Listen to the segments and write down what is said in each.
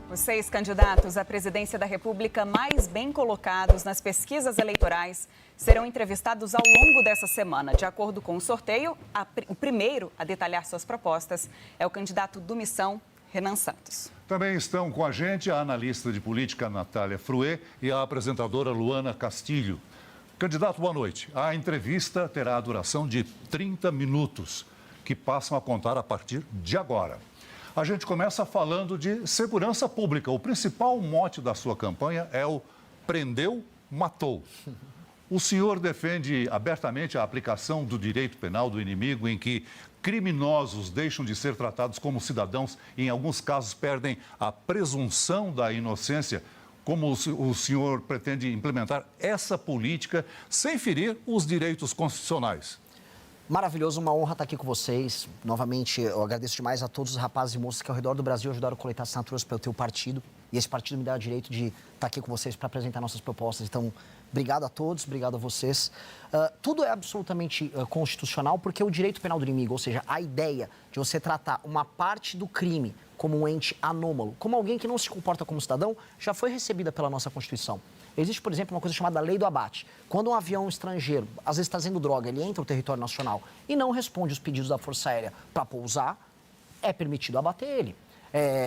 Os 6 candidatos à presidência da República mais bem colocados nas pesquisas eleitorais serão entrevistados ao longo dessa semana. De acordo com o sorteio, o primeiro a detalhar suas propostas é o candidato do Missão, Renan Santos. Também estão com a gente a analista de política Natália Fruet e a apresentadora Luana Castilho. Candidato, boa noite. A entrevista terá a duração de 30 minutos, que passam a contar a partir de agora. A gente começa falando de segurança pública. O principal mote da sua campanha é o prendeu, matou. O senhor defende abertamente a aplicação do direito penal do inimigo, em que criminosos deixam de ser tratados como cidadãos e, em alguns casos, perdem a presunção da inocência. Como o senhor pretende implementar essa política sem ferir os direitos constitucionais? Maravilhoso, uma honra estar aqui com vocês. Novamente, eu agradeço demais a todos os rapazes e moças que ao redor do Brasil ajudaram a coletar assinaturas pelo teu partido. E esse partido me dá o direito de estar aqui com vocês para apresentar nossas propostas. Então, obrigado a todos, obrigado a vocês. Tudo é absolutamente constitucional porque o direito penal do inimigo, ou seja, a ideia de você tratar uma parte do crime como um ente anômalo, como alguém que não se comporta como cidadão, já foi recebida pela nossa Constituição. Existe, por exemplo, uma coisa chamada lei do abate. Quando um avião estrangeiro, às vezes trazendo droga, ele entra no território nacional e não responde os pedidos da Força Aérea para pousar, é permitido abater ele.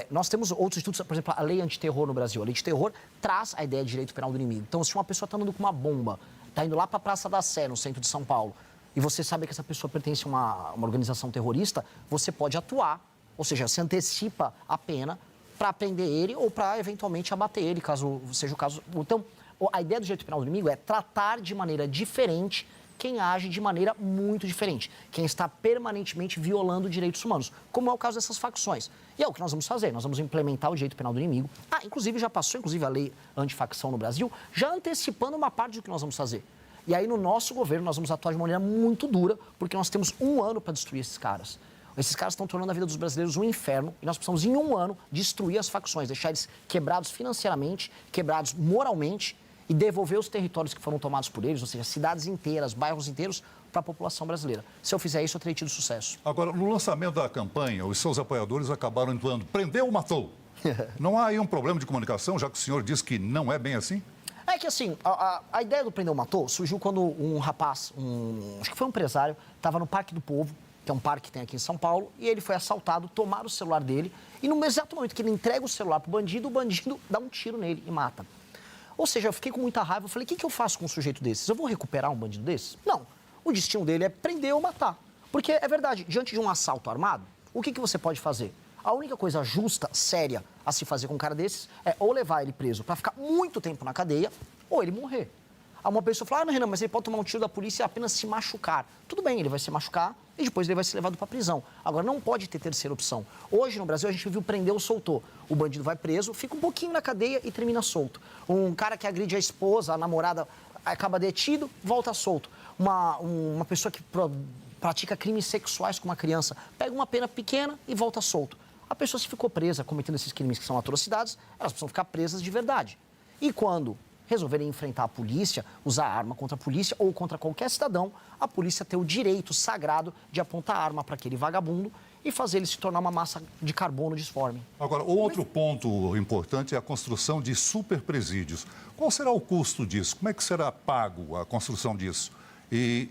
Nós temos outros institutos, por exemplo, a lei antiterror no Brasil. A lei antiterror traz a ideia de direito penal do inimigo. Então, se uma pessoa está andando com uma bomba, está indo lá para a Praça da Sé, no centro de São Paulo, e você sabe que essa pessoa pertence a uma organização terrorista, você pode atuar, ou seja, se antecipa a pena para prender ele ou para, eventualmente, abater ele, caso seja o caso. Então, a ideia do direito penal do inimigo é tratar de maneira diferente quem age de maneira muito diferente, quem está permanentemente violando direitos humanos, como é o caso dessas facções. E é o que nós vamos fazer, nós vamos implementar o direito penal do inimigo. Inclusive já passou, a lei antifacção no Brasil, já antecipando uma parte do que nós vamos fazer. E aí no nosso governo nós vamos atuar de maneira muito dura, porque nós temos 1 ano para destruir esses caras. Esses caras estão tornando a vida dos brasileiros um inferno e nós precisamos, em 1 ano, destruir as facções, deixar eles quebrados financeiramente, quebrados moralmente, e devolver os territórios que foram tomados por eles, ou seja, cidades inteiras, bairros inteiros, para a população brasileira. Se eu fizer isso, eu terei tido sucesso. Agora, no lançamento da campanha, os seus apoiadores acabaram entoando prendeu ou matou? Não há aí um problema de comunicação, já que o senhor diz que não é bem assim? É que assim, a ideia do prendeu ou matou surgiu quando um rapaz, acho que foi um empresário, estava no Parque do Povo, que é um parque que tem aqui em São Paulo, e ele foi assaltado, tomaram o celular dele, e no exato momento que ele entrega o celular para o bandido dá um tiro nele e mata. Ou seja, eu fiquei com muita raiva, eu falei, o que eu faço com um sujeito desses? Eu vou recuperar um bandido desses? Não. O destino dele é prender ou matar. Porque é verdade, diante de um assalto armado, o que você pode fazer? A única coisa justa, séria, a se fazer com um cara desses é ou levar ele preso para ficar muito tempo na cadeia, ou ele morrer. Uma pessoa fala, não, Renan, mas ele pode tomar um tiro da polícia e apenas se machucar. Tudo bem, ele vai se machucar e depois ele vai ser levado para a prisão. Agora, não pode ter terceira opção. Hoje, no Brasil, a gente viu prender ou soltou. O bandido vai preso, fica um pouquinho na cadeia e termina solto. Um cara que agride a esposa, a namorada, acaba detido, volta solto. Uma pessoa que pratica crimes sexuais com uma criança, pega uma pena pequena e volta solto. A pessoa se ficou presa cometendo esses crimes que são atrocidades, elas precisam ficar presas de verdade. E quando resolverem enfrentar a polícia, usar arma contra a polícia ou contra qualquer cidadão, a polícia tem o direito sagrado de apontar a arma para aquele vagabundo e fazer ele se tornar uma massa de carbono disforme. Agora, outro ponto importante é a construção de superpresídios. Qual será o custo disso? Como é que será pago a construção disso? E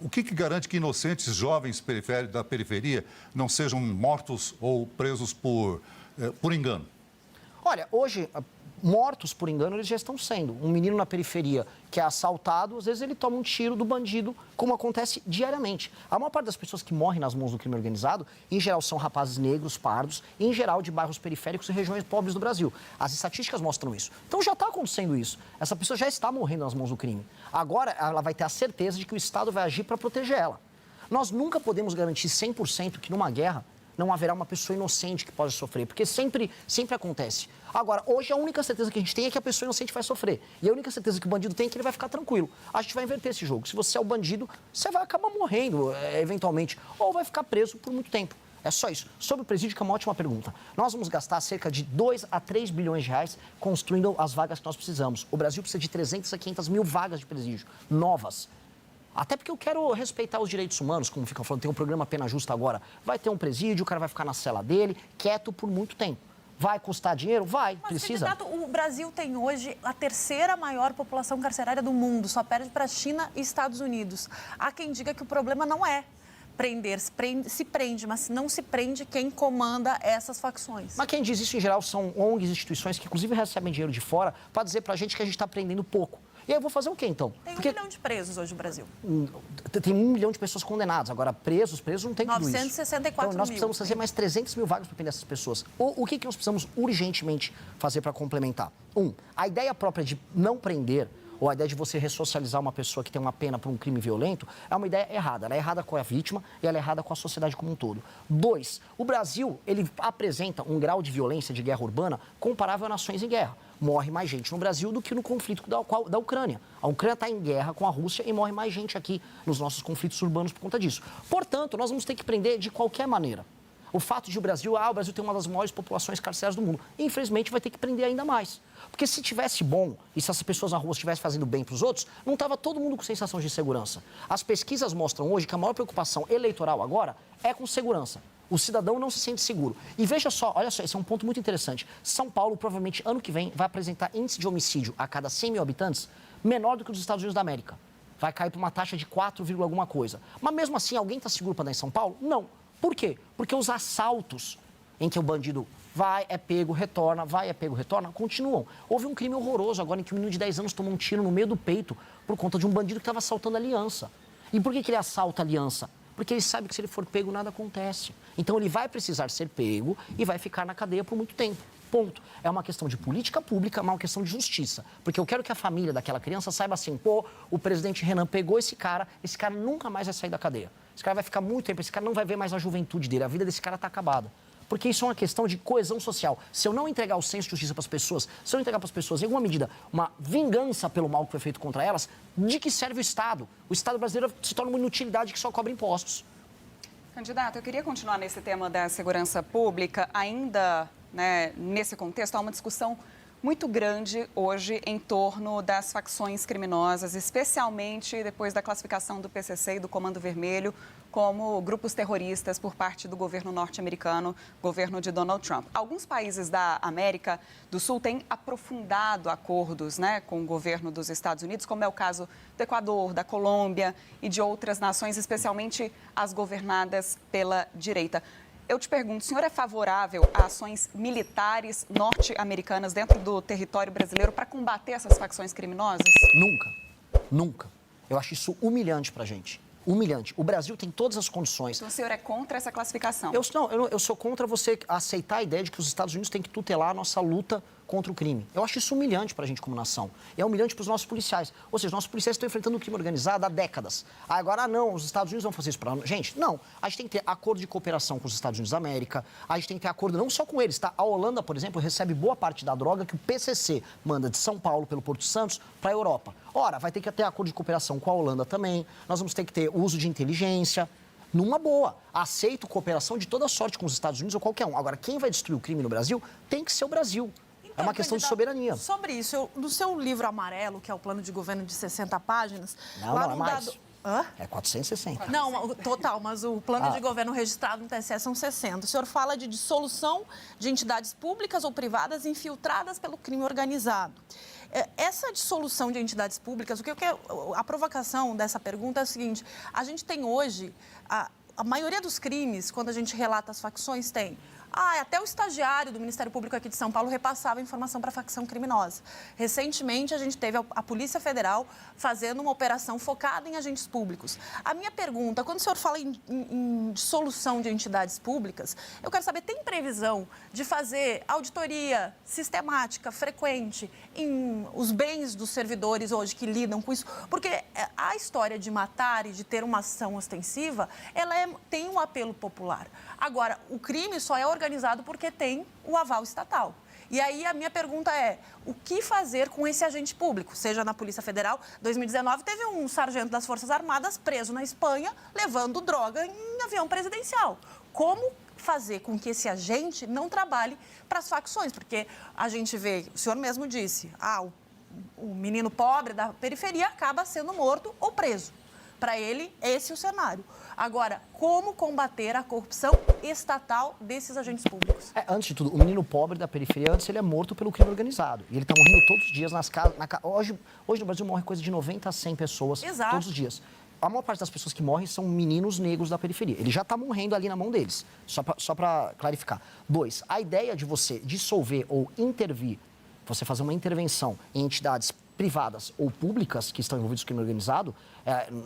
o que garante que inocentes jovens da periferia não sejam mortos ou presos por engano? Olha, hoje, mortos por engano, eles já estão sendo. Um menino na periferia que é assaltado, às vezes ele toma um tiro do bandido, como acontece diariamente. A maior parte das pessoas que morrem nas mãos do crime organizado, em geral, são rapazes negros, pardos, em geral de bairros periféricos e regiões pobres do Brasil. As estatísticas mostram isso. Então já está acontecendo isso. Essa pessoa já está morrendo nas mãos do crime. Agora, ela vai ter a certeza de que o Estado vai agir para proteger ela. Nós nunca podemos garantir 100% que numa guerra não haverá uma pessoa inocente que possa sofrer, porque sempre acontece. Agora, hoje a única certeza que a gente tem é que a pessoa inocente vai sofrer. E a única certeza que o bandido tem é que ele vai ficar tranquilo. A gente vai inverter esse jogo. Se você é o bandido, você vai acabar morrendo, eventualmente, ou vai ficar preso por muito tempo. É só isso. Sobre o presídio, que é uma ótima pergunta. Nós vamos gastar cerca de 2 a 3 bilhões de reais construindo as vagas que nós precisamos. O Brasil precisa de 300 a 500 mil vagas de presídio, novas. Até porque eu quero respeitar os direitos humanos, como ficam falando, tem um programa Pena Justa agora. Vai ter um presídio, o cara vai ficar na cela dele, quieto por muito tempo. Vai custar dinheiro? Vai, Mas, precisa. candidato, o Brasil tem hoje a terceira maior população carcerária do mundo, só perde para a China e Estados Unidos. Há quem diga que o problema não é prender, se prende, mas não se prende quem comanda essas facções. Mas quem diz isso, em geral, são ONGs, instituições que, inclusive, recebem dinheiro de fora para dizer para a gente que a gente está prendendo pouco. E aí eu vou fazer o quê, então? Tem 1 milhão de presos hoje no Brasil. Tem 1 milhão de pessoas condenadas. Agora, presos não tem tudo isso. 964 então, nós mil. precisamos fazer mais 300 mil vagas para prender essas pessoas. O que nós precisamos urgentemente fazer para complementar? A ideia própria de não prender, ou a ideia de você ressocializar uma pessoa que tem uma pena por um crime violento, é uma ideia errada. Ela é errada com a vítima e ela é errada com a sociedade como um todo. 2, o Brasil, ele apresenta um grau de violência, de guerra urbana, comparável a nações em guerra. Morre mais gente no Brasil do que no conflito da Ucrânia. A Ucrânia está em guerra com a Rússia e morre mais gente aqui nos nossos conflitos urbanos por conta disso. Portanto, nós vamos ter que prender de qualquer maneira. O fato de o Brasil tem uma das maiores populações carcerárias do mundo. Infelizmente, vai ter que prender ainda mais. Porque se tivesse bom e se essas pessoas na rua estivessem fazendo bem para os outros, não estava todo mundo com sensação de segurança. As pesquisas mostram hoje que a maior preocupação eleitoral agora é com segurança. O cidadão não se sente seguro. E veja só, olha só, esse é um ponto muito interessante. São Paulo, provavelmente, ano que vem, vai apresentar índice de homicídio a cada 100 mil habitantes menor do que os Estados Unidos da América. Vai cair para uma taxa de 4, alguma coisa. Mas mesmo assim, alguém está seguro para andar em São Paulo? Não. Por quê? Porque os assaltos em que o bandido vai, é pego, retorna, continuam. Houve um crime horroroso agora em que um menino de 10 anos tomou um tiro no meio do peito por conta de um bandido que estava assaltando a aliança. E por que ele assalta a aliança? Porque ele sabe que se ele for pego, nada acontece. Então ele vai precisar ser pego e vai ficar na cadeia por muito tempo. Ponto. É uma questão de política pública, mas uma questão de justiça. Porque eu quero que a família daquela criança saiba assim, o presidente Renan pegou esse cara nunca mais vai sair da cadeia. Esse cara vai ficar muito tempo, esse cara não vai ver mais a juventude dele, a vida desse cara está acabada. Porque isso é uma questão de coesão social. Se eu não entregar o senso de justiça para as pessoas, se eu não entregar para as pessoas, em alguma medida, uma vingança pelo mal que foi feito contra elas, de que serve o Estado? O Estado brasileiro se torna uma inutilidade que só cobra impostos. Candidato, eu queria continuar nesse tema da segurança pública. Ainda, nesse contexto, há uma discussão muito grande hoje em torno das facções criminosas, especialmente depois da classificação do PCC e do Comando Vermelho como grupos terroristas por parte do governo norte-americano, governo de Donald Trump. Alguns países da América do Sul têm aprofundado acordos com o governo dos Estados Unidos, como é o caso do Equador, da Colômbia e de outras nações, especialmente as governadas pela direita. Eu te pergunto, o senhor é favorável a ações militares norte-americanas dentro do território brasileiro para combater essas facções criminosas? Nunca. Eu acho isso humilhante para a gente. Humilhante. O Brasil tem todas as condições. Então o senhor é contra essa classificação? Eu sou contra você aceitar a ideia de que os Estados Unidos têm que tutelar a nossa luta contra o crime. Eu acho isso humilhante para a gente como nação. É humilhante para os nossos policiais. Ou seja, os nossos policiais estão enfrentando o crime organizado há décadas. Agora, não, os Estados Unidos vão fazer isso para nós. Gente, não. A gente tem que ter acordo de cooperação com os Estados Unidos da América. A gente tem que ter acordo não só com eles, tá? A Holanda, por exemplo, recebe boa parte da droga que o PCC manda de São Paulo, pelo Porto Santos, para a Europa. Ora, vai ter que ter acordo de cooperação com a Holanda também. Nós vamos ter que ter uso de inteligência. Numa boa. Aceito cooperação de toda sorte com os Estados Unidos ou qualquer um. Agora, quem vai destruir o crime no Brasil tem que ser o Brasil. É uma questão de soberania. Sobre isso, no seu livro amarelo, que é o plano de governo de 60 páginas... Não é mais. É 460. Não, total, mas o plano de governo registrado no TSE são 60. O senhor fala de dissolução de entidades públicas ou privadas infiltradas pelo crime organizado. Essa dissolução de entidades públicas, a provocação dessa pergunta é a seguinte: a gente tem hoje, a maioria dos crimes, quando a gente relata as facções, tem... até o estagiário do Ministério Público aqui de São Paulo repassava informação para a facção criminosa. Recentemente, a gente teve a Polícia Federal fazendo uma operação focada em agentes públicos. A minha pergunta, quando o senhor fala em dissolução de entidades públicas, eu quero saber, tem previsão de fazer auditoria sistemática, frequente, em os bens dos servidores hoje que lidam com isso? Porque a história de matar e de ter uma ação ostensiva, ela tem um apelo popular. Agora, o crime só é organizado porque tem o aval estatal. E aí a minha pergunta é, o que fazer com esse agente público? Seja na Polícia Federal, 2019 teve um sargento das Forças Armadas preso na Espanha, levando droga em avião presidencial. Como fazer com que esse agente não trabalhe para as facções? Porque a gente vê, o senhor mesmo disse, o menino pobre da periferia acaba sendo morto ou preso. Para ele, esse é o cenário. Agora, como combater a corrupção estatal desses agentes públicos? Antes de tudo, o menino pobre da periferia, antes ele é morto pelo crime organizado. E ele está morrendo todos os dias nas casas. Hoje no Brasil morre coisa de 90 a 100 pessoas todos os dias. A maior parte das pessoas que morrem são meninos negros da periferia. Ele já está morrendo ali na mão deles, só para clarificar. 2, a ideia de você dissolver ou intervir, você fazer uma intervenção em entidades privadas ou públicas que estão envolvidas com crime organizado,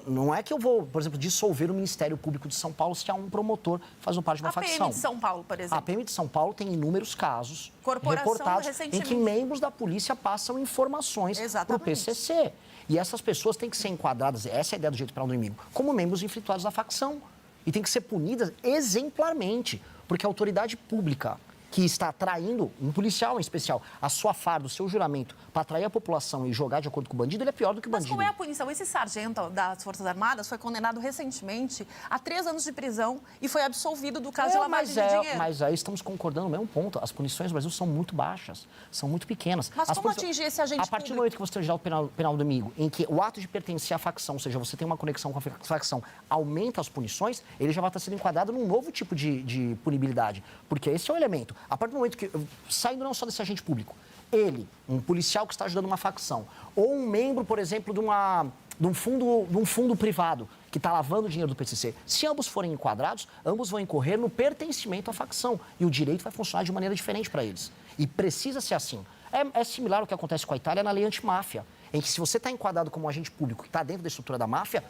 não é que eu vou, por exemplo, dissolver o Ministério Público de São Paulo se há um promotor fazendo parte de uma facção. A PM de São Paulo, por exemplo. A PM de São Paulo tem inúmeros casos reportados em que membros da polícia passam informações para o PCC. E essas pessoas têm que ser enquadradas, essa é a ideia do jeito penal do inimigo, como membros infiltrados da facção. E tem que ser punidas exemplarmente, porque a autoridade pública que está traindo, um policial em especial, a sua farda, o seu juramento, para atrair a população e jogar de acordo com o bandido, ele é pior do que o bandido. Mas qual é a punição? Esse sargento das Forças Armadas foi condenado recentemente a 3 anos de prisão e foi absolvido do caso de lavagem de dinheiro. Mas aí estamos concordando no mesmo ponto. As punições no Brasil são muito baixas, são muito pequenas. Mas como atingir esse agente público? A partir do momento que você tem o geral penal do inimigo, em que o ato de pertencer à facção, ou seja, você tem uma conexão com a facção, aumenta as punições, ele já vai estar sendo enquadrado num novo tipo de punibilidade. Porque esse é o elemento. A partir do momento que, saindo não só desse agente público, ele, um policial que está ajudando uma facção, ou um membro, por exemplo, de um fundo privado que está lavando o dinheiro do PCC, se ambos forem enquadrados, ambos vão incorrer no pertencimento à facção. E o direito vai funcionar de maneira diferente para eles. E precisa ser assim. É similar ao que acontece com a Itália na lei antimáfia, em que se você está enquadrado como um agente público que está dentro da estrutura da máfia,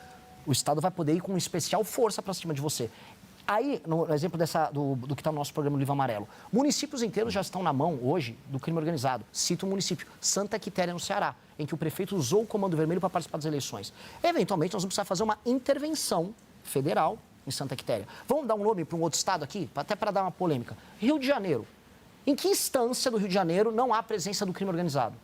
o Estado vai poder ir com especial força para cima de você. Aí, no exemplo do que está no nosso programa do Livro Amarelo, municípios inteiros já estão na mão hoje do crime organizado. Cito o município Santa Quitéria, no Ceará, em que o prefeito usou o Comando Vermelho para participar das eleições. Eventualmente, nós vamos precisar fazer uma intervenção federal em Santa Quitéria. Vamos dar um nome para um outro estado aqui, até para dar uma polêmica. Rio de Janeiro. Em que instância do Rio de Janeiro não há presença do crime organizado?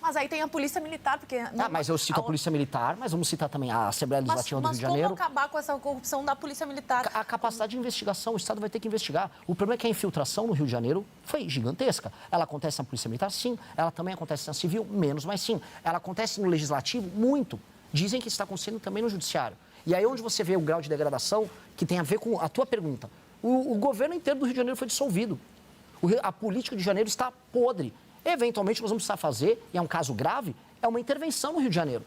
Mas aí tem a Polícia Militar, porque... mas eu cito a Polícia Militar, mas vamos citar também a Assembleia Legislativa do Rio de Janeiro. Mas como acabar com essa corrupção da Polícia Militar? A capacidade de investigação, o Estado vai ter que investigar. O problema é que a infiltração no Rio de Janeiro foi gigantesca. Ela acontece na Polícia Militar, sim. Ela também acontece na Civil, menos, mas sim. Ela acontece no Legislativo, muito. Dizem que está acontecendo também no Judiciário. E aí onde você vê o grau de degradação, que tem a ver com a tua pergunta. O governo inteiro do Rio de Janeiro foi dissolvido. A política de Janeiro está podre. Eventualmente, nós vamos precisar fazer, e é um caso grave, é uma intervenção no Rio de Janeiro.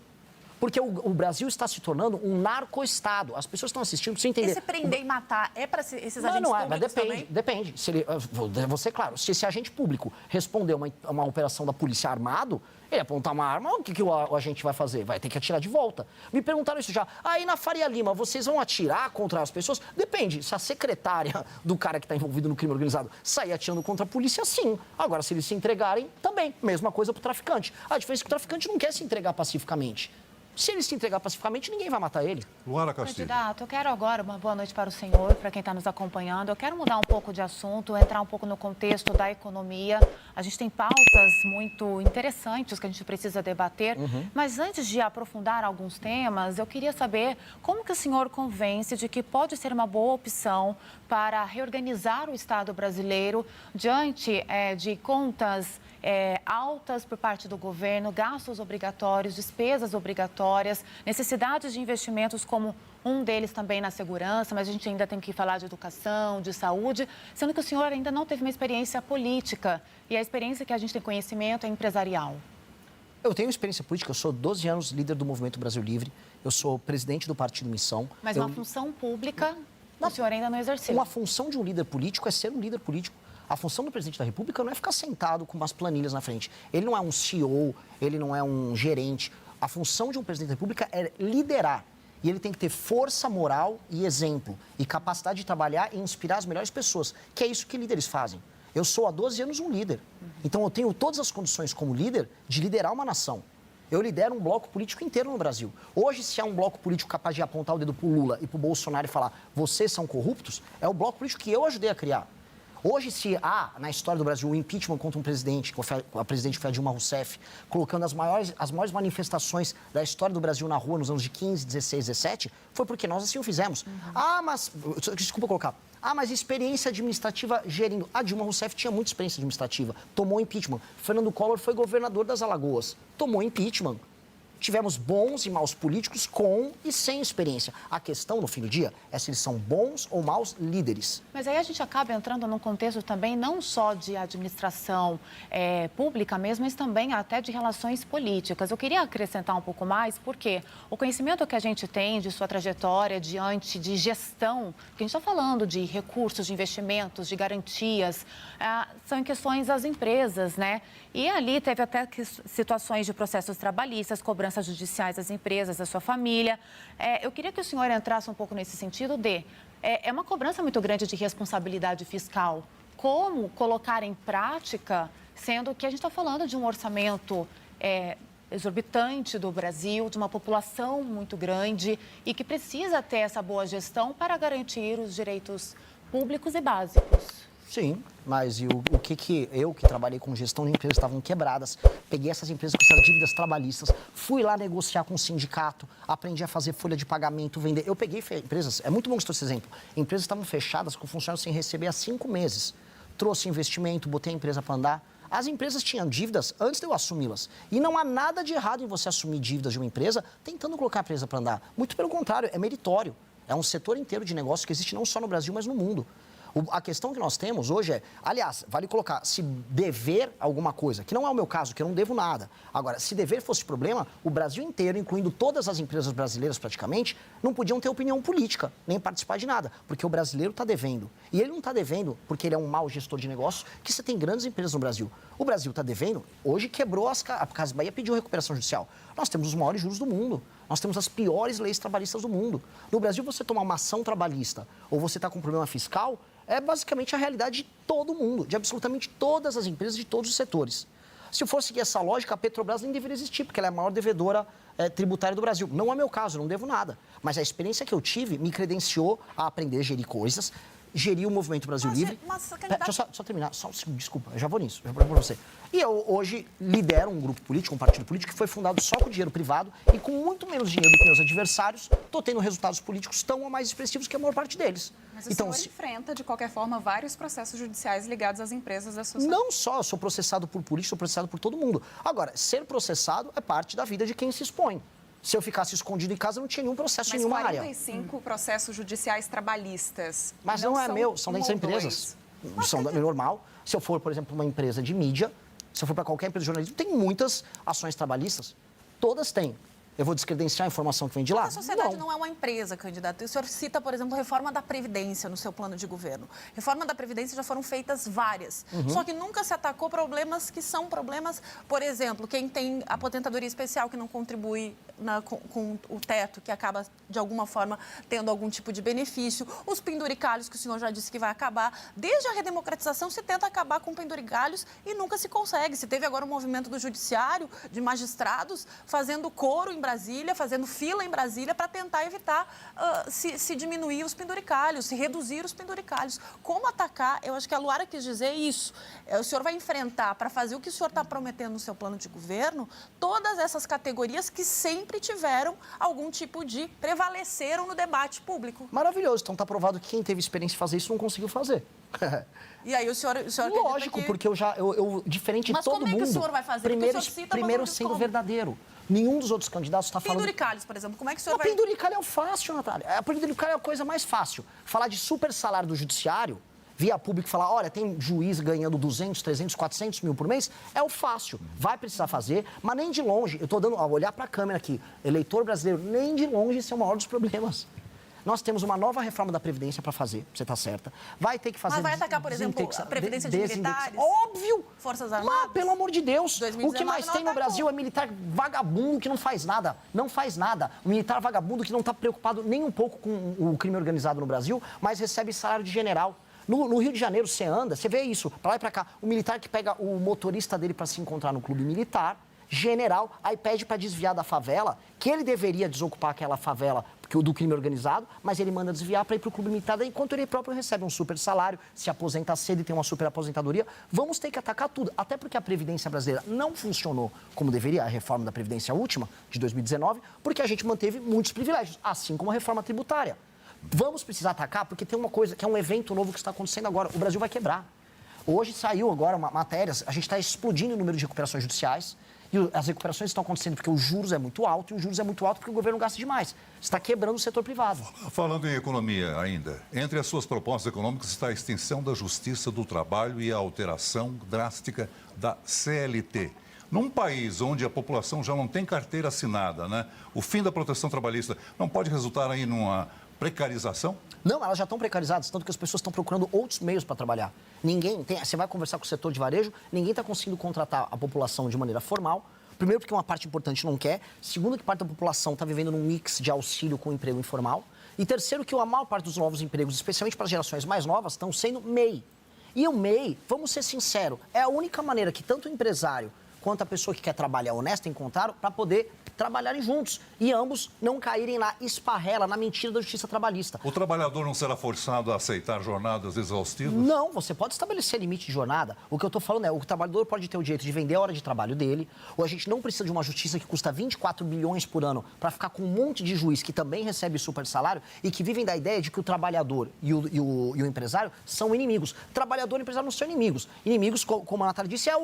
Porque o Brasil está se tornando um narco-estado. As pessoas estão assistindo, precisa entender. Esse prender e matar é para esses agentes públicos mas depende. Se ele, vou ser claro, se esse agente público responder uma operação da polícia armado, ele apontar uma arma, o que o agente vai fazer? Vai ter que atirar de volta. Me perguntaram isso já. Aí na Faria Lima, vocês vão atirar contra as pessoas? Depende. Se a secretária do cara que está envolvido no crime organizado sair atirando contra a polícia, sim. Agora, se eles se entregarem, também. Mesma coisa para o traficante. A diferença é que o traficante não quer se entregar pacificamente. Se ele se entregar pacificamente, ninguém vai matar ele. Luana Castilho. Candidato, eu quero agora uma boa noite para o senhor, para quem está nos acompanhando. Eu quero mudar um pouco de assunto, entrar um pouco no contexto da economia. A gente tem pautas muito interessantes que a gente precisa debater. Mas antes de aprofundar alguns temas, eu queria saber como que o senhor convence de que pode ser uma boa opção para reorganizar o Estado brasileiro diante de contas altas por parte do governo, gastos obrigatórios, despesas obrigatórias, necessidades de investimentos como um deles também na segurança, mas a gente ainda tem que falar de educação, de saúde, sendo que o senhor ainda não teve uma experiência política e a experiência que a gente tem conhecimento é empresarial. Eu tenho experiência política, eu sou 12 anos líder do Movimento Brasil Livre, eu sou presidente do Partido Missão. Mas uma função pública, o senhor ainda não exerceu. Uma função de um líder político é ser um líder político. A função do presidente da República não é ficar sentado com umas planilhas na frente. Ele não é um CEO, ele não é um gerente. A função de um presidente da República é liderar. E ele tem que ter força moral e exemplo. E capacidade de trabalhar e inspirar as melhores pessoas. Que é isso que líderes fazem. Eu sou há 12 anos um líder. Então eu tenho todas as condições como líder de liderar uma nação. Eu lidero um bloco político inteiro no Brasil. Hoje, se há um bloco político capaz de apontar o dedo para o Lula e para o Bolsonaro e falar vocês são corruptos, é o bloco político que eu ajudei a criar. Hoje, se há, na história do Brasil, um impeachment contra um presidente, a presidente foi a Dilma Rousseff, colocando as maiores manifestações da história do Brasil na rua nos anos de 15, 16, 17, foi porque nós assim o fizemos. Desculpa colocar. Mas experiência administrativa gerindo. A Dilma Rousseff tinha muita experiência administrativa, tomou impeachment. Fernando Collor foi governador das Alagoas, tomou impeachment. Tivemos bons e maus políticos com e sem experiência. A questão, no fim do dia, é se eles são bons ou maus líderes. Mas aí a gente acaba entrando num contexto também não só de administração pública mesmo, mas também até de relações políticas. Eu queria acrescentar um pouco mais, porque o conhecimento que a gente tem de sua trajetória diante de gestão, que a gente está falando de recursos, de investimentos, de garantias, são em questões das empresas, né? E ali teve até situações de processos trabalhistas, cobranças judiciais das empresas, da sua família. Eu queria que o senhor entrasse um pouco nesse sentido de... É uma cobrança muito grande de responsabilidade fiscal. Como colocar em prática, sendo que a gente está falando de um orçamento exorbitante do Brasil, de uma população muito grande e que precisa ter essa boa gestão para garantir os direitos públicos e básicos. Sim, mas e o que eu, que trabalhei com gestão de empresas, estavam quebradas, peguei essas empresas com essas dívidas trabalhistas, fui lá negociar com o sindicato, aprendi a fazer folha de pagamento, vender. Eu peguei empresas, é muito bom esse exemplo, empresas estavam fechadas com funcionários sem receber há 5 meses. Trouxe investimento, botei a empresa para andar. As empresas tinham dívidas antes de eu assumi-las. E não há nada de errado em você assumir dívidas de uma empresa tentando colocar a empresa para andar. Muito pelo contrário, é meritório. É um setor inteiro de negócio que existe não só no Brasil, mas no mundo. A questão que nós temos hoje é, aliás, vale colocar, se dever alguma coisa, que não é o meu caso, que eu não devo nada. Agora, se dever fosse problema, o Brasil inteiro, incluindo todas as empresas brasileiras praticamente, não podiam ter opinião política, nem participar de nada, porque o brasileiro está devendo. E ele não está devendo porque ele é um mau gestor de negócios, que você tem grandes empresas no Brasil. O Brasil está devendo, hoje quebrou a Casa Bahia pediu recuperação judicial. Nós temos os maiores juros do mundo. Nós temos as piores leis trabalhistas do mundo. No Brasil, você tomar uma ação trabalhista ou você está com um problema fiscal, é basicamente a realidade de todo mundo, de absolutamente todas as empresas, de todos os setores. Se eu for seguir essa lógica, a Petrobras nem deveria existir, porque ela é a maior devedora tributária do Brasil. Não é meu caso, eu não devo nada. Mas a experiência que eu tive me credenciou a aprender a gerir coisas, gerir o Movimento Brasil Livre. Deixa eu só terminar, desculpa, eu já vou nisso, eu vou para você. E eu hoje lidero um grupo político, um partido político que foi fundado só com dinheiro privado e com muito menos dinheiro do que meus adversários, estou tendo resultados políticos tão ou mais expressivos que a maior parte deles. Mas o senhor enfrenta, de qualquer forma, vários processos judiciais ligados às empresas da sua Não só, eu sou processado por polícia, sou processado por todo mundo. Agora, ser processado é parte da vida de quem se expõe. Se eu ficasse escondido em casa, eu não tinha nenhum processo em nenhuma área. Mas 45 processos judiciais trabalhistas. Mas não é meu, são dessas empresas. São normal. Se eu for, por exemplo, uma empresa de mídia, se eu for para qualquer empresa de jornalismo, tem muitas ações trabalhistas. Todas têm. Eu vou descredenciar a informação que vem de lá? A sociedade não é uma empresa, candidato. O senhor cita, por exemplo, a reforma da Previdência no seu plano de governo. Reforma da Previdência já foram feitas várias. Só que nunca se atacou problemas que são problemas, por exemplo, quem tem aposentadoria especial que não contribui com o teto, que acaba, de alguma forma, tendo algum tipo de benefício. Os penduricalhos, que o senhor já disse que vai acabar. Desde a redemocratização se tenta acabar com penduricalhos e nunca se consegue. Se teve agora um movimento do judiciário, de magistrados, fazendo coro em Brasília, fazendo fila em Brasília para tentar evitar se diminuir os penduricalhos, se reduzir os penduricalhos. Como atacar? Eu acho que a Luara quis dizer isso. O senhor vai enfrentar, para fazer o que o senhor está prometendo no seu plano de governo, todas essas categorias que sempre tiveram algum tipo de... prevaleceram no debate público. Maravilhoso. Então está provado que quem teve experiência de fazer isso não conseguiu fazer. E aí o senhor Lógico, porque eu diferente de todo mundo... Mas como é que o senhor vai fazer? Primeiro sendo verdadeiro. Nenhum dos outros candidatos está falando... Penduricalhos, por exemplo, como é que o senhor vai... Penduricalho é fácil, Natália. Penduricalho é a coisa mais fácil. Falar de super salário do judiciário, via público, falar, olha, tem juiz ganhando 200, 300, 400 mil por mês, é o fácil. Vai precisar fazer, mas nem de longe. Eu estou dando, olhar para a câmera aqui, eleitor brasileiro, nem de longe esse é o maior dos problemas. Nós temos uma nova reforma da Previdência para fazer, você está certa. Vai ter que fazer... Mas vai atacar, por exemplo, a Previdência de militares? Óbvio! Forças Armadas? Mas, pelo amor de Deus, 2019 o que mais tem no Brasil é militar vagabundo que não faz nada. Não faz nada. O militar vagabundo que não está preocupado nem um pouco com o crime organizado no Brasil, mas recebe salário de general. No Rio de Janeiro, você anda, você vê isso, para lá e para cá. O militar que pega o motorista dele para se encontrar no clube militar, general, aí pede para desviar da favela, que ele deveria desocupar aquela favela do crime organizado, mas ele manda desviar para ir para o clube militar, enquanto ele próprio recebe um super salário, se aposenta cedo e tem uma super aposentadoria. Vamos ter que atacar tudo, até porque a Previdência brasileira não funcionou como deveria, a reforma da Previdência última, de 2019, porque a gente manteve muitos privilégios, assim como a reforma tributária. Vamos precisar atacar, porque tem uma coisa, que é um evento novo que está acontecendo agora, o Brasil vai quebrar. Hoje saiu agora matérias, a gente está explodindo o número de recuperações judiciais, E as recuperações estão acontecendo porque o juros é muito alto, e o juros é muito alto porque o governo gasta demais. Está quebrando o setor privado. Falando em economia ainda, entre as suas propostas econômicas está a extensão da justiça do trabalho e a alteração drástica da CLT. Num país onde a população já não tem carteira assinada, né? O fim da proteção trabalhista não pode resultar aí numa precarização? Não, elas já estão precarizadas, tanto que as pessoas estão procurando outros meios para trabalhar. Você vai conversar com o setor de varejo, ninguém está conseguindo contratar a população de maneira formal. Primeiro, porque uma parte importante não quer. Segundo, que parte da população está vivendo num mix de auxílio com emprego informal. E terceiro, que a maior parte dos novos empregos, especialmente para as gerações mais novas, estão sendo MEI. E o MEI, vamos ser sinceros, é a única maneira que tanto o empresário quanto a pessoa que quer trabalhar honesta encontraram para poder trabalharem juntos e ambos não caírem na esparrela, na mentira da justiça trabalhista. O trabalhador não será forçado a aceitar jornadas exaustivas? Não, você pode estabelecer limite de jornada. O que eu estou falando é, o trabalhador pode ter o direito de vender a hora de trabalho dele, ou a gente não precisa de uma justiça que custa 24 bilhões por ano para ficar com um monte de juiz que também recebe super salário e que vivem da ideia de que o trabalhador e o empresário são inimigos. Trabalhador e empresário não são inimigos. Inimigos, como a Natália disse, é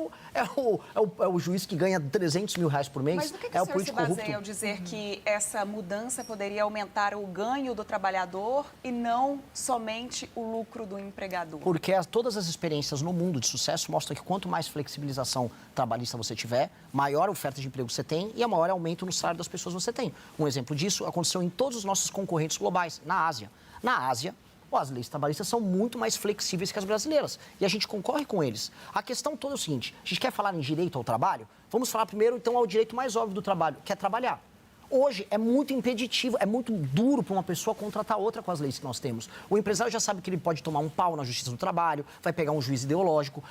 o juiz que ganha 300 mil reais por mês. Mas no que é o o senhor político se corrupto. baseia ao dizer que essa mudança poderia aumentar o ganho do trabalhador e não somente o lucro do empregador? Porque todas as experiências no mundo de sucesso mostram que quanto mais flexibilização trabalhista você tiver, maior oferta de emprego você tem e a maior aumento no salário das pessoas você tem. Um exemplo disso aconteceu em todos os nossos concorrentes globais, na Ásia. Na Ásia, as leis trabalhistas são muito mais flexíveis que as brasileiras e a gente concorre com eles. A questão toda é o seguinte, a gente quer falar em direito ao trabalho? Vamos falar primeiro, então, ao direito mais óbvio do trabalho, que é trabalhar. Hoje é muito impeditivo, é muito duro para uma pessoa contratar outra com as leis que nós temos. O empresário já sabe que ele pode tomar um pau na justiça do trabalho, vai pegar um juiz ideológico.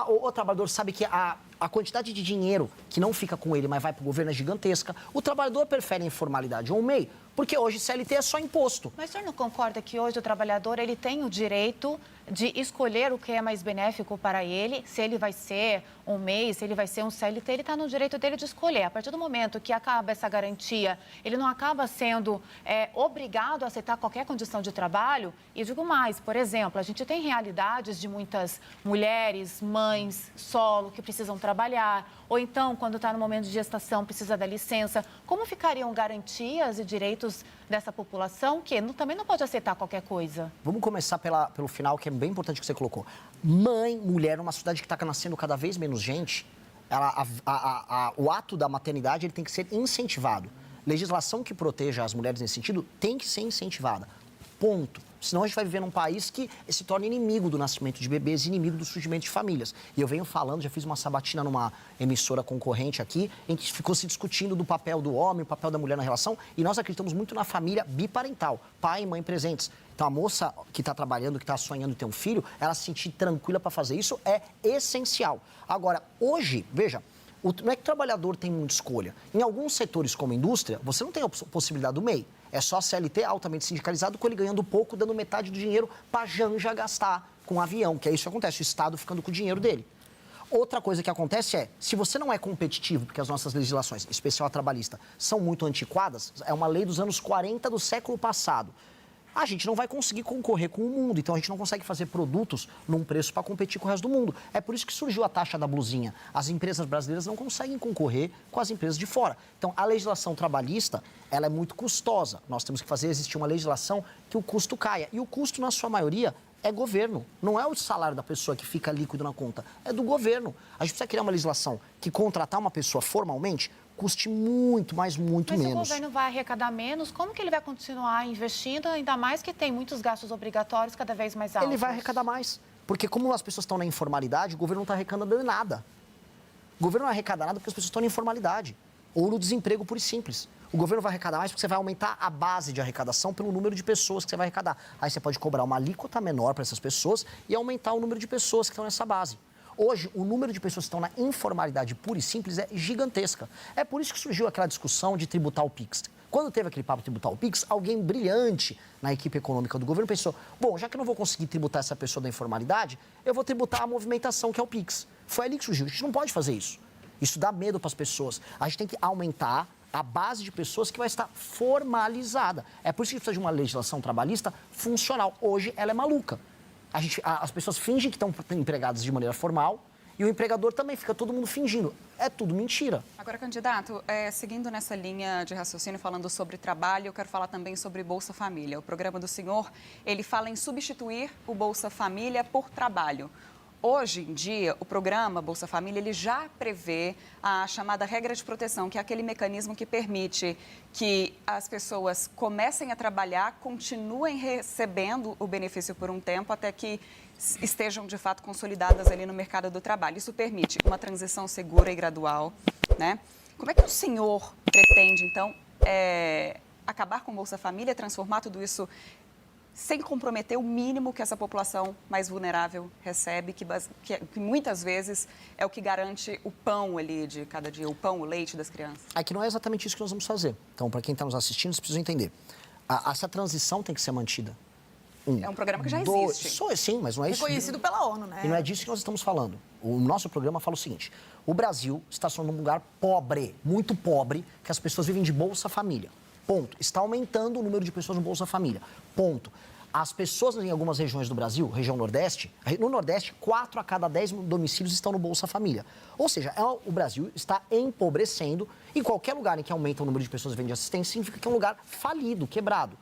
O trabalhador sabe que a quantidade de dinheiro que não fica com ele, mas vai para o governo é gigantesca. O trabalhador prefere a informalidade ou o MEI, porque hoje CLT é só imposto. Mas o senhor não concorda que hoje o trabalhador ele tem o direito de escolher o que é mais benéfico para ele, se ele vai ser um MEI, se ele vai ser um CLT, ele está no direito dele de escolher. A partir do momento que acaba essa garantia, ele não acaba sendo obrigado a aceitar qualquer condição de trabalho. E digo mais, por exemplo, a gente tem realidades de muitas mulheres, mães, solo, que precisam trabalhar, ou então, quando está no momento de gestação, precisa da licença. Como ficariam garantias e direitos dessa população que também não pode aceitar qualquer coisa? Vamos começar pelo final, que é bem importante que você colocou. Mãe, mulher, numa cidade que está nascendo cada vez menos gente, o ato da maternidade ele tem que ser incentivado. Legislação que proteja as mulheres nesse sentido tem que ser incentivada. Ponto. Senão a gente vai viver num país que se torna inimigo do nascimento de bebês, inimigo do surgimento de famílias. E eu venho falando, já fiz uma sabatina numa emissora concorrente aqui, em que ficou se discutindo do papel do homem, o papel da mulher na relação, e nós acreditamos muito na família biparental, pai e mãe presentes. Então a moça que está trabalhando, que está sonhando em ter um filho, ela se sentir tranquila para fazer isso é essencial. Agora, hoje, veja, não é que o trabalhador tem muita escolha. Em alguns setores, como a indústria, você não tem a possibilidade do MEI. É só CLT altamente sindicalizado, com ele ganhando pouco, dando metade do dinheiro para a Janja gastar com avião, que é isso que acontece, o Estado ficando com o dinheiro dele. Outra coisa que acontece é, se você não é competitivo, porque as nossas legislações, em especial a trabalhista, são muito antiquadas, é uma lei dos anos 40 do século passado, a gente não vai conseguir concorrer com o mundo. Então, a gente não consegue fazer produtos num preço para competir com o resto do mundo. É por isso que surgiu a taxa da blusinha. As empresas brasileiras não conseguem concorrer com as empresas de fora. Então, a legislação trabalhista, ela é muito custosa. Nós temos que fazer existir uma legislação que o custo caia. E o custo, na sua maioria, é governo. Não é o salário da pessoa que fica líquido na conta. É do governo. A gente precisa criar uma legislação que contratar uma pessoa formalmente custe muito, mas muito menos. Mas se o governo vai arrecadar menos, como que ele vai continuar investindo, ainda mais que tem muitos gastos obrigatórios cada vez mais altos? Ele vai arrecadar mais. Porque como as pessoas estão na informalidade, o governo não está arrecadando nada. O governo não arrecada nada porque as pessoas estão na informalidade. Ou no desemprego puro e simples. O governo vai arrecadar mais porque você vai aumentar a base de arrecadação pelo número de pessoas que você vai arrecadar. Aí você pode cobrar uma alíquota menor para essas pessoas e aumentar o número de pessoas que estão nessa base. Hoje, o número de pessoas que estão na informalidade pura e simples é gigantesca. É por isso que surgiu aquela discussão de tributar o PIX. Quando teve aquele papo de tributar o PIX, alguém brilhante na equipe econômica do governo pensou, bom, já que eu não vou conseguir tributar essa pessoa da informalidade, eu vou tributar a movimentação, que é o PIX. Foi ali que surgiu. A gente não pode fazer isso. Isso dá medo para as pessoas. A gente tem que aumentar a base de pessoas que vai estar formalizada. É por isso que precisa de uma legislação trabalhista funcional. Hoje, ela é maluca. As pessoas fingem que estão empregadas de maneira formal E o empregador também, fica todo mundo fingindo. É tudo mentira. Agora, candidato, seguindo nessa linha de raciocínio, falando sobre trabalho, eu quero falar também sobre Bolsa Família. O programa do senhor, ele fala em substituir o Bolsa Família por trabalho. Hoje em dia, o programa Bolsa Família, ele já prevê a chamada regra de proteção, que é aquele mecanismo que permite que as pessoas comecem a trabalhar, continuem recebendo o benefício por um tempo, até que estejam, de fato, consolidadas ali no mercado do trabalho. Isso permite uma transição segura e gradual, né? Como é que o senhor pretende, então, acabar com o Bolsa Família, transformar tudo isso sem comprometer o mínimo que essa população mais vulnerável recebe, que muitas vezes é o que garante o pão ali de cada dia, o pão, o leite das crianças? Aqui não é exatamente isso que nós vamos fazer. Então, para quem está nos assistindo, vocês precisam entender. Essa transição tem que ser mantida. É um programa que já existe. Sim, mas não é isso. Reconhecido pela ONU, né? E não é disso que nós estamos falando. O nosso programa fala o seguinte: o Brasil está sendo um lugar pobre, muito pobre, que as pessoas vivem de Bolsa Família. Ponto. Está aumentando o número de pessoas no Bolsa Família. Ponto. As pessoas em algumas regiões do Brasil, região Nordeste, no Nordeste, 4 a cada 10 domicílios estão no Bolsa Família. Ou seja, o Brasil está empobrecendo, e qualquer lugar em que aumenta o número de pessoas vivendo de assistência significa que é um lugar falido, quebrado.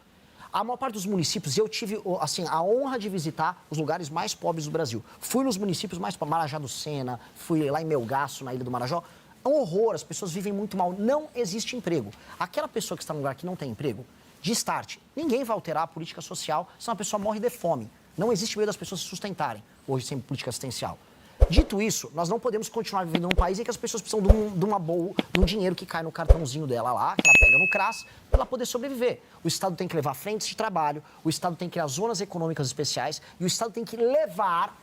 A maior parte dos municípios, eu tive assim, a honra de visitar os lugares mais pobres do Brasil. Fui nos municípios mais pobres, Marajá do Sena, fui lá em Melgaço, na Ilha do Marajó. É um horror, as pessoas vivem muito mal, não existe emprego. Aquela pessoa que está num lugar que não tem emprego, de start, ninguém vai alterar a política social, senão a pessoa morre de fome. Não existe meio das pessoas se sustentarem, hoje sem política assistencial. Dito isso, nós não podemos continuar vivendo num país em que as pessoas precisam de um dinheiro que cai no cartãozinho dela lá, que ela pega no CRAS, para ela poder sobreviver. O Estado tem que levar frentes de trabalho, o Estado tem que criar zonas econômicas especiais e o Estado tem que levar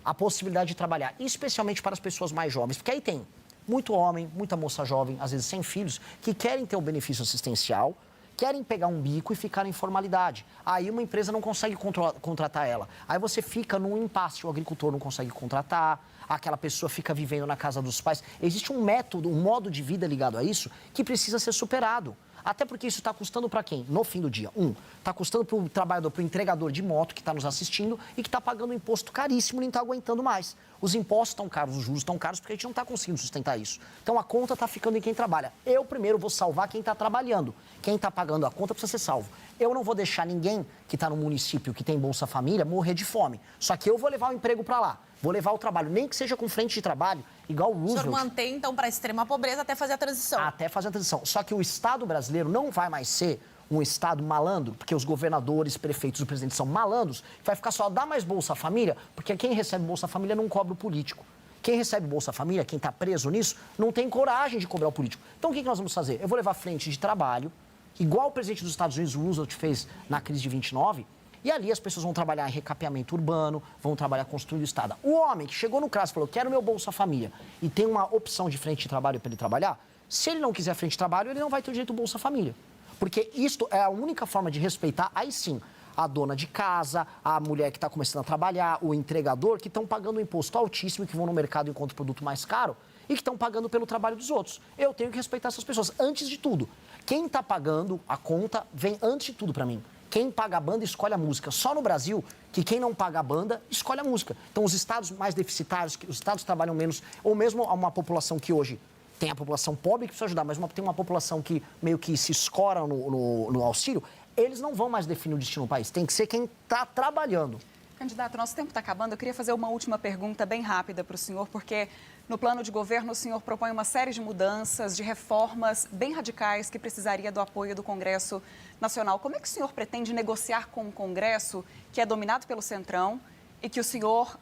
a possibilidade de trabalhar, especialmente para as pessoas mais jovens, porque aí tem muito homem, muita moça jovem, às vezes sem filhos, que querem ter o benefício assistencial, querem pegar um bico e ficar em formalidade. Aí uma empresa não consegue contratar ela. Aí você fica num impasse, o agricultor não consegue contratar, aquela pessoa fica vivendo na casa dos pais. Existe um método, um modo de vida ligado a isso que precisa ser superado. Até porque isso está custando para quem? No fim do dia. Está custando para o trabalhador, para o entregador de moto que está nos assistindo e que está pagando um imposto caríssimo e nem está aguentando mais. Os impostos estão caros, os juros estão caros porque a gente não está conseguindo sustentar isso. Então a conta está ficando em quem trabalha. Eu primeiro vou salvar quem está trabalhando. Quem está pagando a conta precisa ser salvo. Eu não vou deixar ninguém que está no município que tem Bolsa Família morrer de fome. Só que eu vou levar o emprego para lá. Vou levar o trabalho, nem que seja com frente de trabalho, igual o Roosevelt. O senhor mantém, então, para a extrema pobreza até fazer a transição. Até fazer a transição. Só que o Estado brasileiro não vai mais ser um Estado malandro, porque os governadores, prefeitos e presidentes são malandros, que vai ficar só, dá mais Bolsa Família, porque quem recebe Bolsa Família não cobra o político. Quem recebe Bolsa Família, quem está preso nisso, não tem coragem de cobrar o político. Então, o que nós vamos fazer? Eu vou levar frente de trabalho, igual o presidente dos Estados Unidos, Roosevelt, fez na crise de 29, e ali as pessoas vão trabalhar em recapeamento urbano, vão trabalhar construindo o Estado. O homem que chegou no CRAS e falou, quero meu Bolsa Família, e tem uma opção de frente de trabalho para ele trabalhar, se ele não quiser frente de trabalho, ele não vai ter direito ao Bolsa Família. Porque isto é a única forma de respeitar, aí sim, a dona de casa, a mulher que está começando a trabalhar, o entregador, que estão pagando um imposto altíssimo, que vão no mercado e encontram o produto mais caro, e que estão pagando pelo trabalho dos outros. Eu tenho que respeitar essas pessoas. Antes de tudo, quem está pagando a conta vem antes de tudo para mim. Quem paga a banda escolhe a música. Só no Brasil, que quem não paga a banda escolhe a música. Então, os estados mais deficitários, os estados que trabalham menos, ou mesmo uma população que hoje tem a população pobre que precisa ajudar, mas tem uma população que meio que se escora no auxílio, eles não vão mais definir o destino do país. Tem que ser quem está trabalhando. Candidato, nosso tempo está acabando. Eu queria fazer uma última pergunta bem rápida para o senhor, porque no plano de governo o senhor propõe uma série de mudanças, de reformas bem radicais que precisaria do apoio do Congresso Nacional. Como é que o senhor pretende negociar com o Congresso, que é dominado pelo Centrão, e que o senhor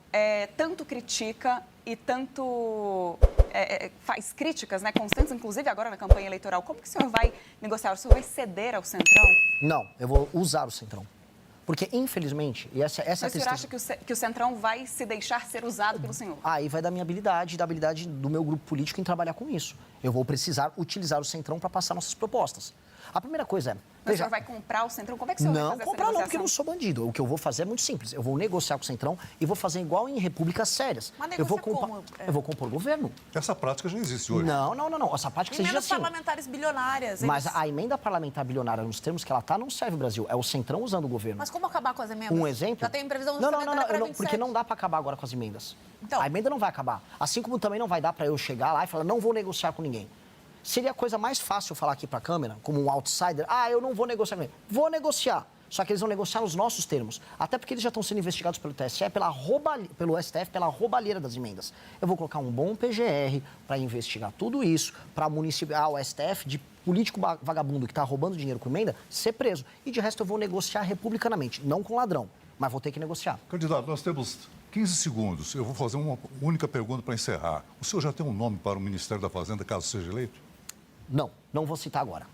tanto critica e tanto faz críticas, né, constantes, inclusive agora na campanha eleitoral? Como que o senhor vai negociar? O senhor vai ceder ao Centrão? Não, eu vou usar o Centrão. Porque, infelizmente, e essa Mas o senhor acha que o Centrão vai se deixar ser usado pelo senhor? Aí vai da minha habilidade e da habilidade do meu grupo político em trabalhar com isso. Eu vou precisar utilizar o Centrão para passar nossas propostas. A primeira coisa é... Mas o senhor vai comprar o Centrão? Como é que o senhor vai Não fazer comprar essa não, porque eu não negociação? sou bandido. O que eu vou fazer é muito simples. Eu vou negociar com o Centrão e vou fazer igual em repúblicas sérias. Mas Eu vou, negocia como? eu vou compor o governo. Essa prática já existe hoje. Não. Essa prática exige Emendas assim. parlamentares bilionárias. Mas eles- a emenda parlamentar bilionária, nos termos que ela está, não serve o Brasil. É o Centrão usando o governo. Mas como acabar com as emendas? Um exemplo? Já tem previsão Não, orçamentária para 27. porque não dá para acabar agora com as emendas. Então. A emenda não vai acabar. Assim como também não vai dar para eu chegar lá e falar, não vou negociar com ninguém. Seria a coisa mais fácil falar aqui para a câmera, como um outsider, eu não vou negociar com ninguém. Vou negociar. Só que eles vão negociar nos nossos termos. Até porque eles já estão sendo investigados pelo TSE, pelo STF, pela roubalheira das emendas. Eu vou colocar um bom PGR para investigar tudo isso, para o STF de político vagabundo que está roubando dinheiro com emenda, ser preso. E de resto eu vou negociar republicanamente, não com ladrão, mas vou ter que negociar. Candidato, nós temos 15 segundos. Eu vou fazer uma única pergunta para encerrar. O senhor já tem um nome para o Ministério da Fazenda, caso seja eleito? Não vou citar agora.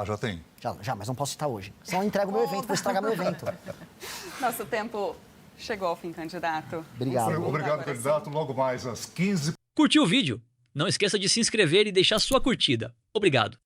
Já tem? Já, mas não posso citar hoje. Senão eu entrego meu evento, vou estragar meu evento. Nosso tempo chegou ao fim, candidato. Obrigado. Obrigado, candidato. Logo mais às 15. Curtiu o vídeo? Não esqueça de se inscrever e deixar sua curtida. Obrigado.